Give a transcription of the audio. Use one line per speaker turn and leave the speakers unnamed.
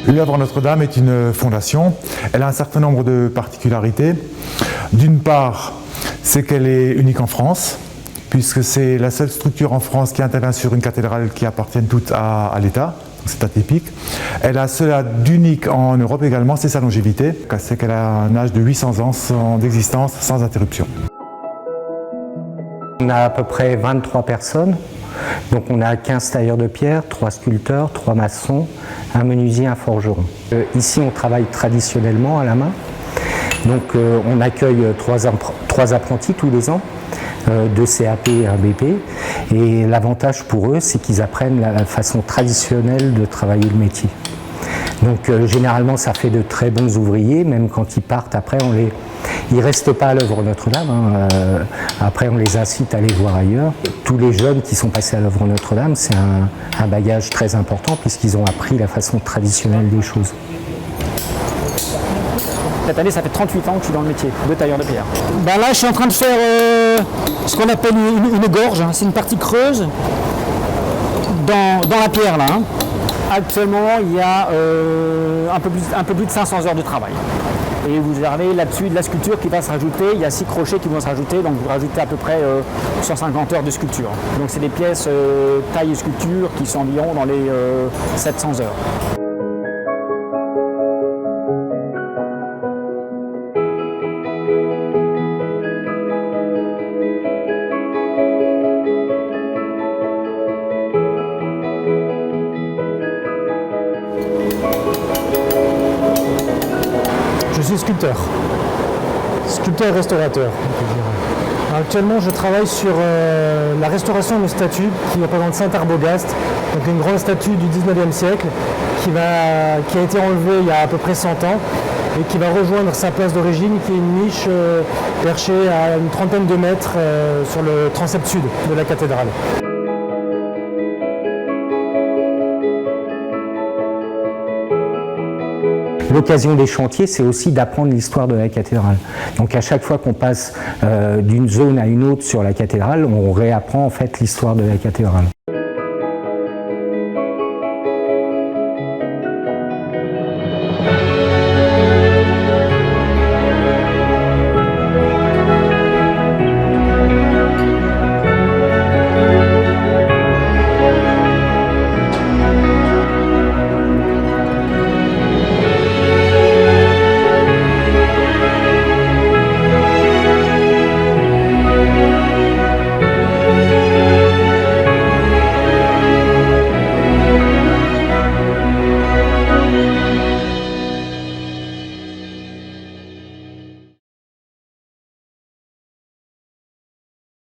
L'œuvre Notre-Dame est une fondation. Elle a un certain nombre de particularités. D'une part, c'est qu'elle est unique en France, puisque c'est la seule structure en France qui intervient sur une cathédrale qui appartient toutes à l'État. C'est atypique. Elle a cela d'unique en Europe également, c'est sa longévité. C'est qu'elle a un âge de 800 ans d'existence sans interruption.
On a à peu près 23 personnes. Donc on a 15 tailleurs de pierre, 3 sculpteurs, 3 maçons, un menuisier, un forgeron. Ici on travaille traditionnellement à la main. Donc on accueille 3 apprentis tous les ans, 2 CAP et un BP. Et l'avantage pour eux, c'est qu'ils apprennent la façon traditionnelle de travailler le métier. Donc généralement ça fait de très bons ouvriers, même quand ils partent après ils ne restent pas à l'œuvre Notre-Dame, hein. Après on les incite à aller voir ailleurs. Tous les jeunes qui sont passés à l'œuvre Notre-Dame, c'est un bagage très important puisqu'ils ont appris la façon traditionnelle des choses.
Cette année, ça fait 38 ans que je suis dans le métier de tailleur de pierre.
Ben là, je suis en train de faire ce qu'on appelle une gorge, hein. C'est une partie creuse dans la pierre là. Hein.
Actuellement, il y a un peu plus de 500 heures de travail. Et vous avez là-dessus de la sculpture qui va se rajouter. Il y a 6 crochets qui vont se rajouter, donc vous rajoutez à peu près 150 heures de sculpture. Donc c'est des pièces taille et sculpture qui sont environ dans les 700 heures.
Je suis sculpteur et restaurateur. Actuellement, je travaille sur la restauration d'une statue qui représente Saint Arbogast, donc une grande statue du 19e siècle qui a été enlevée il y a à peu près 100 ans et qui va rejoindre sa place d'origine, qui est une niche perchée à une trentaine de mètres sur le transept sud de la cathédrale.
L'occasion des chantiers, c'est aussi d'apprendre l'histoire de la cathédrale. Donc à chaque fois qu'on passe d'une zone à une autre sur la cathédrale, on réapprend en fait l'histoire de la cathédrale.